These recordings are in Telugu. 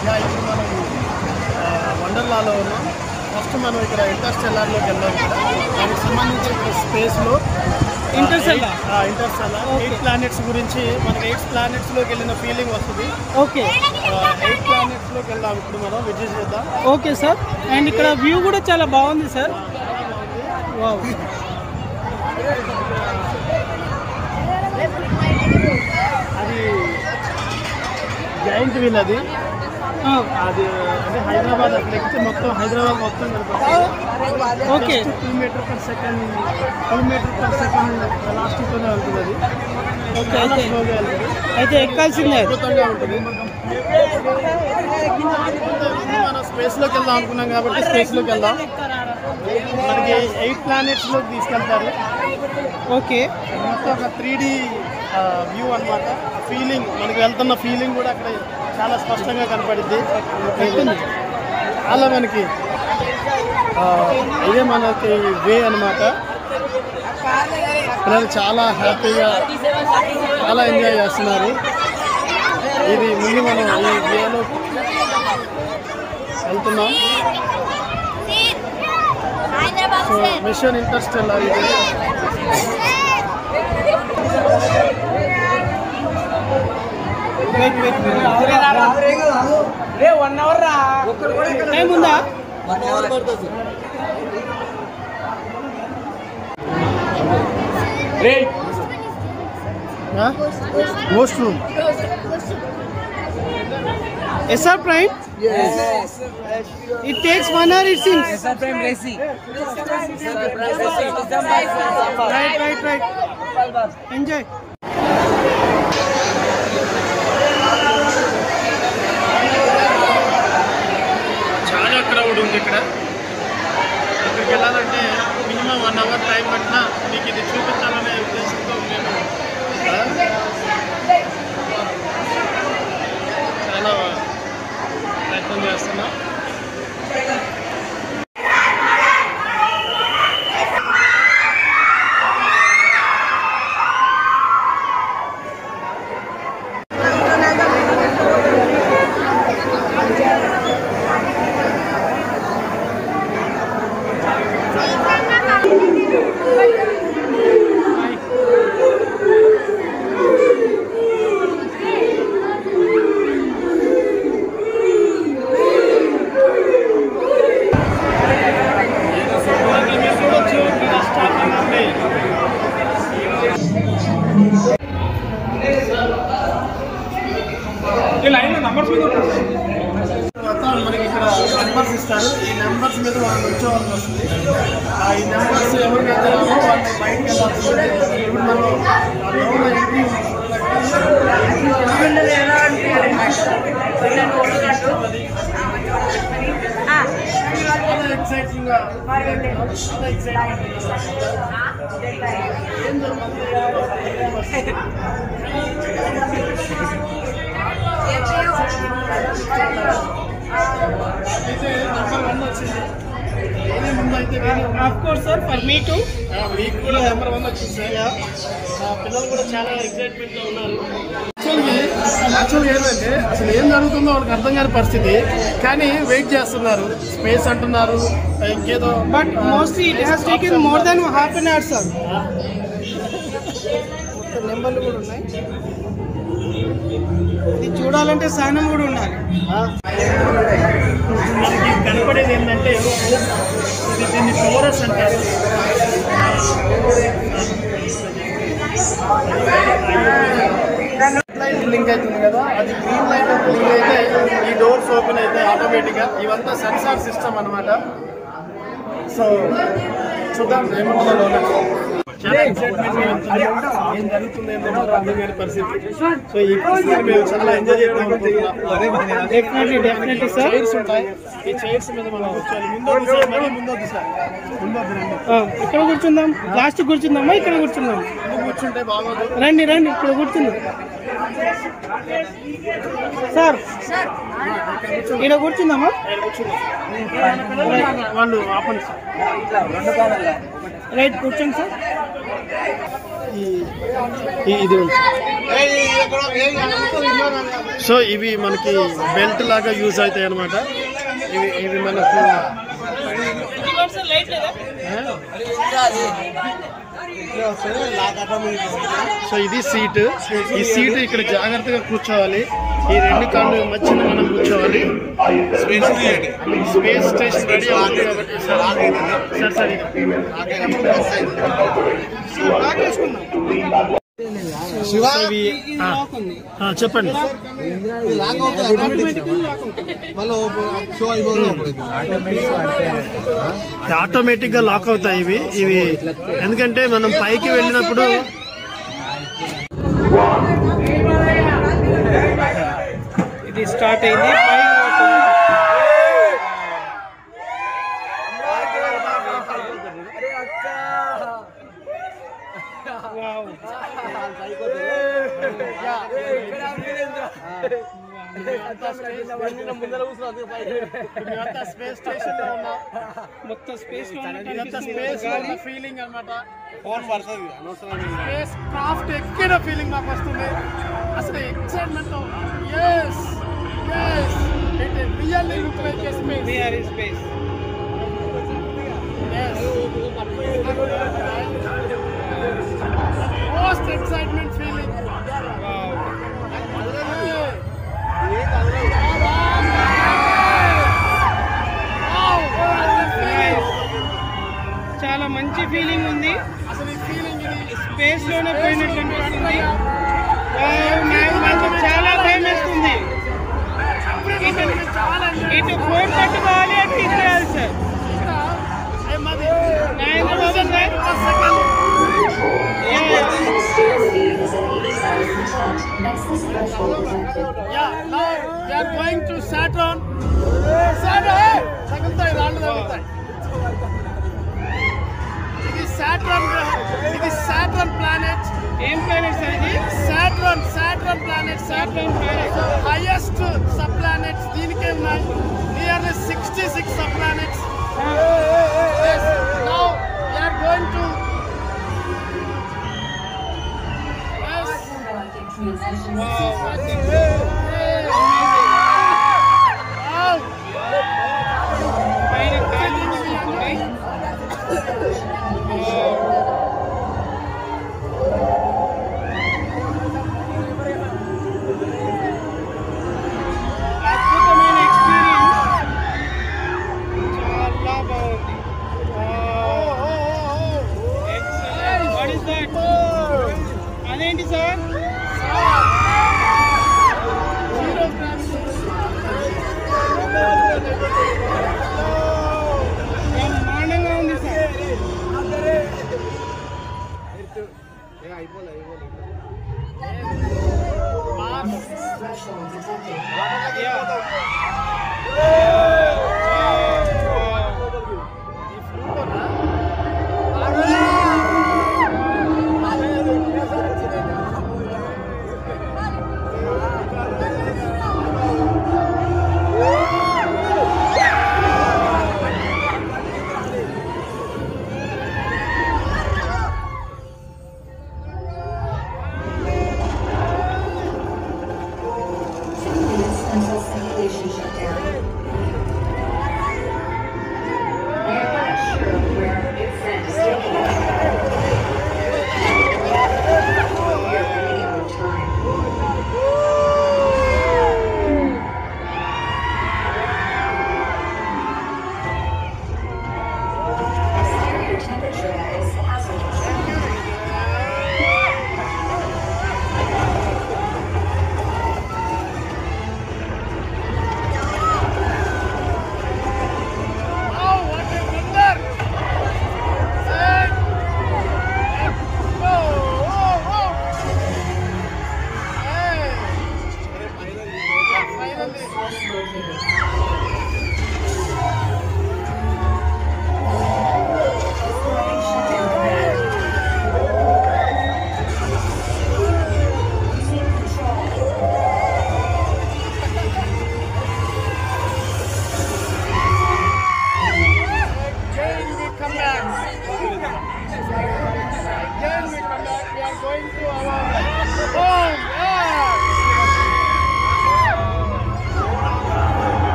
ఇప్పుడు మనం వండర్లాలో ఉన్నాం. ఫస్ట్ మనం ఇక్కడ ఇంటర్స్టెల్లార్లోకి వెళ్దాం. దానికి సంబంధించి ఇక్కడ స్పేస్లో ఇంటర్స్టెల్లార్ 8 ప్లానెట్స్ గురించి మనకి 8 ప్లానెట్స్లోకి వెళ్ళిన ఫీలింగ్ వస్తుంది. ఓకే, 8 ప్లానెట్స్లోకి వెళ్దాం ఇప్పుడు మనం విజిట్ చేద్దాం. Okay sir. అండ్ ఇక్కడ వ్యూ కూడా చాలా బాగుంది సార్. వావ్, అది జాయింట్ వీల్. అది అంటే హైదరాబాద్ అట్లా ఎక్కితే మొత్తం హైదరాబాద్ మొత్తం కనపడుతుంది. ఓకే, 2 మీటర్ పర్ సెకండ్ లాస్ట్తోనే ఉంటుంది. అది ఓకే. అయితే ఎక్కాల్సిందే, అద్భుతంగా ఉంటుంది. మనం స్పేస్లోకి వెళ్దాం అనుకున్నాం కాబట్టి స్పేస్లోకి వెళ్దాం. మనకి 8 ప్లానెట్స్లోకి తీసుకెళ్తారు. ఓకే, మొత్తం ఒక 3D వ్యూ అనమాట. ఫీలింగ్ మనకి వెళ్తున్న ఫీలింగ్ కూడా అక్కడ చాలా స్పష్టంగా కనపడుద్ది. చాలా మనకి ఇదే మనకి వే అనమాట. పిల్లలు చాలా హ్యాపీగా చాలా ఎంజాయ్ చేస్తున్నారు. ఇది ముందు మనం ఈ వేలో వెళ్తున్నాం. సో మిషన్ ఇంటర్స్టెల్లార్ ఇది. ఏముందా? Ghost room. SR Prime? Yes. It takes 1 hour, it seems. SR Prime Racing. Right. Enjoy. చాలా క్రౌడ్ ఉంది ఇక్కడ. ఇక్కడికి వెళ్ళాలంటే మినిమం 1 అవర్ టైం పట్టినా మీకు ఇది చూపించాలనే ఉద్దేశంతో మేము చాలా ప్రయత్నం చేస్తున్నాం. మనకి ఇక్కడ నెంబర్స్ ఇస్తారు. ఈ నెంబర్స్ మీద వాళ్ళు ఉంచవలసి వస్తుంది. ఈ నెంబర్స్ ఎవరికైతే రావో వాళ్ళు బయటకు వెళ్ళాల్సింది. ఇప్పుడు మనం entry ఎక్సైటింగ్గా Of course, sir. For me too. మీకు కూడా నెంబర్ 1 వచ్చింది. పిల్లలు కూడా చాలా ఎక్సైట్మెంట్గా ఉన్నారు. యాక్చువల్గా ఏంటంటే అసలు ఏం జరుగుతుందో వాళ్ళకి అర్థం కాని పరిస్థితి, కానీ వెయిట్ చేస్తున్నారు. స్పేస్ అంటున్నారు, ఇంకేదో. But mostly it has taken more than half an hour, sir. నెంబర్లు కూడా ఉన్నాయి. ఇది చూడాలంటే సహనం కూడా ఉండాలి. మనకి కనపడేది ఏంటంటే దీన్ని టోరస్ అంటారు. లైట్ బ్లింక్ అవుతుంది కదా, అది గ్రీన్ లైట్ బ్లింక్ అయితే ఈ డోర్స్ ఓపెన్ అయితే ఆటోమేటిక్గా. ఇవంతా సెన్సార్ సిస్టమ్ అనమాట. సో చూద్దాం ఏమవుతుందో లోన. చాలా ఎక్సైట్మెంట్ ఏం జరుగుతుంది ఏంటో అర్థం కాని పరిస్థితి. సో ఈ పరిస్థితి మేము చాలా ఎంజాయ్ చేద్దాం అనుకుంటున్నాం. Definitely sir. చైర్స్ ఉంటాయి. ఈ చైర్స్ మీద మనం కూర్చోవాలి. ముందొద్దు సార్, మరీ ముందొద్దు సార్, ముందొద్దు రండి. ఇక్కడ కూర్చుందాం. లాస్ట్ కూర్చుందామా? ఇక్కడ కూర్చుందాం. ముందు కూర్చుంటే బాగోదు. రండి ఇక్కడ కూర్చుందాం సార్. ఇక్కడ కూర్చుందామా? వాళ్ళు ఆపండి సార్. రైట్, కూర్చోండి సార్. ఇది సో ఇవి మనకి బెల్ట్ లాగా యూజ్ అవుతాయి అన్నమాట. ఇవి మనకు సో ఇది సీట్. ఈ సీట్ ఇక్కడ జాగ్రత్తగా కూర్చోవాలి. ఈ రెండు కాళ్ళు మధ్యన మనం కూర్చోవాలి. స్పేస్ స్టేషన్ రెడీ అవుతుంది కాబట్టి చెప్పండి. ఆటోమేటిక్ గా లాక్ అవుతాయి ఇవి ఎందుకంటే మనం పైకి వెళ్ళినప్పుడు ఇది స్టార్ట్ అయింది. మొత్తం స్పేస్ ఫీలింగ్ అనమాట. స్పేస్ క్రాఫ్ట్ ఎక్కిన ఫీలింగ్ నాకు వస్తుంది. అసలు excitement. Really look like A space. We are in space. Most excitement feeling. చాలా మంచి ఫీలింగ్ ఉంది. అసలు ఈ ఫీలింగ్ స్పేస్ లోనే పోయినట్టు అనిపిస్తుంది. చాలా భయం వేస్తుంది. ఇటు ఫోన్ పట్టుకోవాలి, అటు ఇచ్చేయాలి సార్. going to Saturn. తగులుతాయి, రాళ్ళు తగులుతాయి. ఇది సాటర్న్ ప్లానెట్. ఏం ప్లానెట్ సార్ ఇది? Saturn planet. Highest sub planets దీనికే ఉన్నాయి. Nearly 66 sub planets. Now we are going to అద్భుతమైన ఎక్స్పీరియన్స్. చాలా బాగుంది. ఎక్సలెంట్. What is that? అదేంటి సార్? బ్రహ్మాండంగా ఉంది sir.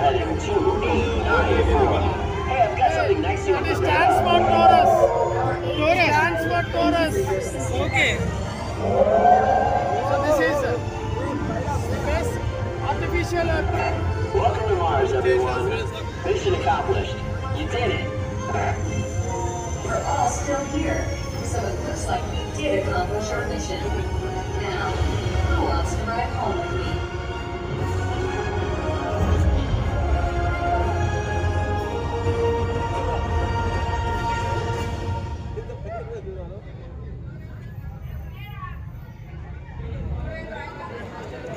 heading to 894. Hey, I've got something nice here. It stands for Taurus. It stands for Taurus. Okay. So this is space artificial. Welcome to Mars, everyone. Mission accomplished. You did it. We're all still here, so it looks like we did accomplish our mission. Now, who wants to ride home with me?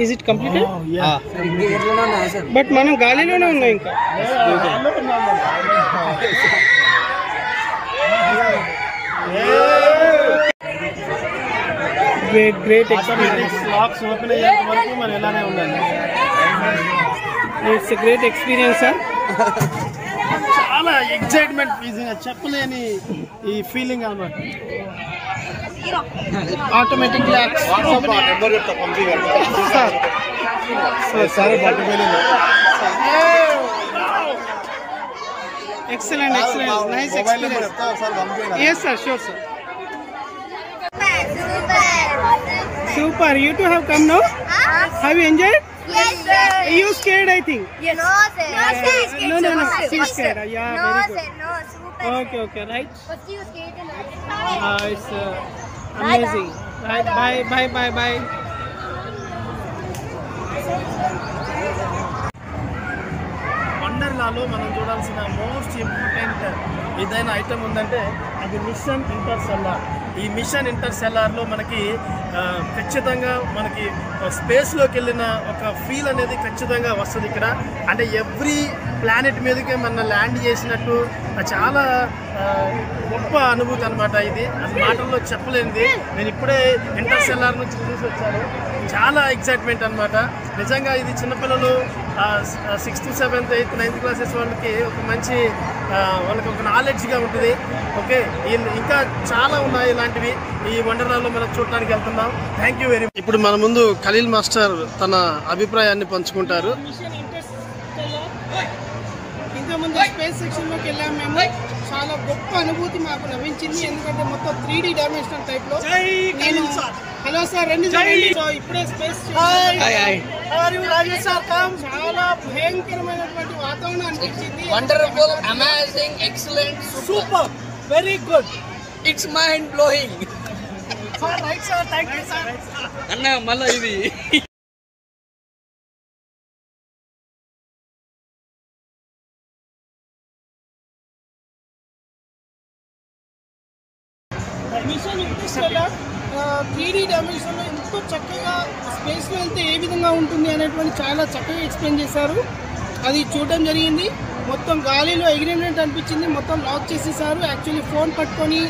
Is it completed? Yeah. But మనం గాలిలోనే ఉన్నాం ఇంకా. Great experience. లాక్స్ ఓపెన్ అయ్యేంత వరకు మనం ఇలానే ఉండాలి. It's great experience sir. చాలా ఎగ్జైట్మెంట్ చెప్పలేని ఈ ఫీలింగ్ అన్నమాట. Automatic lakhs excellent excellent nice experience. yes sir, sure sir. Super. You two have come now? Have you enjoyed? Yes, sir. You scared, I think. Yes. No, sir. No, sir. No. She's scared. Yeah, No, very good. sir. No, super. Okay, right. First you skated. It's amazing. Right. Bye. వండర్లాలో మనం చూడాల్సిన మోస్ట్ ఇంపార్టెంట్ ఏదైనా ఐటమ్ ఉందంటే అది మిషన్ ఇంటర్సెల్లార్. ఈ మిషన్ ఇంటర్సెల్లార్లో మనకి ఖచ్చితంగా మనకి స్పేస్లోకి వెళ్ళిన ఒక ఫీల్ అనేది ఖచ్చితంగా వస్తుంది ఇక్కడ. అంటే ఎవ్రీ ప్లానెట్ మీదకే మన ల్యాండ్ చేసినట్టు చాలా గొప్ప అనుభూతి అనమాట ఇది. అది మాటల్లో చెప్పలేనిది. నేను ఇప్పుడే ఇంటర్సెల్లార్ నుంచి చూసి వచ్చాను. చాలా ఎగ్జైట్మెంట్ అనమాట నిజంగా. ఇది చిన్నపిల్లలు 6th, 7th, 8th, 9th classes వాళ్ళకి ఒక మంచి వాళ్ళకి ఒక నాలెడ్జ్గా ఉంటుంది. ఓకే, ఇంకా చాలా ఉన్నాయి ఇలాంటివి ఈ వండర్లాలో మనం చూడడానికి వెళ్తున్నాం. Thank you very much. ఇప్పుడు మన ముందు ఖలీల్ మాస్టర్ తన అభిప్రాయాన్ని పంచుకుంటారు. మిషన్ ఇంటర్స్టెల్లార్ ఇంతకుముందు స్పేస్ సెక్షన్లోకి వెళ్ళాం మేము. చాలా గొప్ప అనుభూతి మాకు లభించింది. ఎందుకంటే మొత్తం 3D డైమెన్షనల్ టైప్లో. హలో సార్, రండి. సో ఇప్పుడే స్పేస్ చాలా భయంకరమైనటువంటి వాతావరణం అనిపించింది. Wonderful, amazing, excellent, super, very good. it's mind blowing. Right sir, thank you sir. అన్న మళ్ళా ఇది మిషన్ ఇంటర్స్టెల్లార్ 3D డైమెన్షన్లో ఎంతో చక్కగా స్పేస్లో వెళ్తే ఏ విధంగా ఉంటుంది అనేటువంటి చాలా చక్కగా ఎక్స్ప్లెయిన్ చేశారు. అది చూడడం జరిగింది. మొత్తం గాలిలో ఎగిరినట్టు అనిపించింది. మొత్తం లాక్ చేసేసారు. యాక్చువల్లీ ఫోన్ పట్టుకొని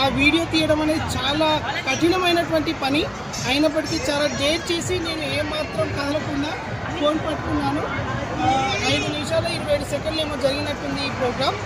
ఆ వీడియో తీయడం అనేది చాలా కఠినమైనటువంటి పని. అయినప్పటికీ చాలా డేర్ చేసి నేను ఏమాత్రం కదలకుండా ఫోన్ పట్టుకున్నాను. 5 నిమిషాలు 27 సెకండ్లు ఏమో జరిగినట్టుంది ఈ programme.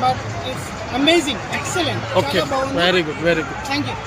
But it's amazing, excellent. Okay, very good. Thank you.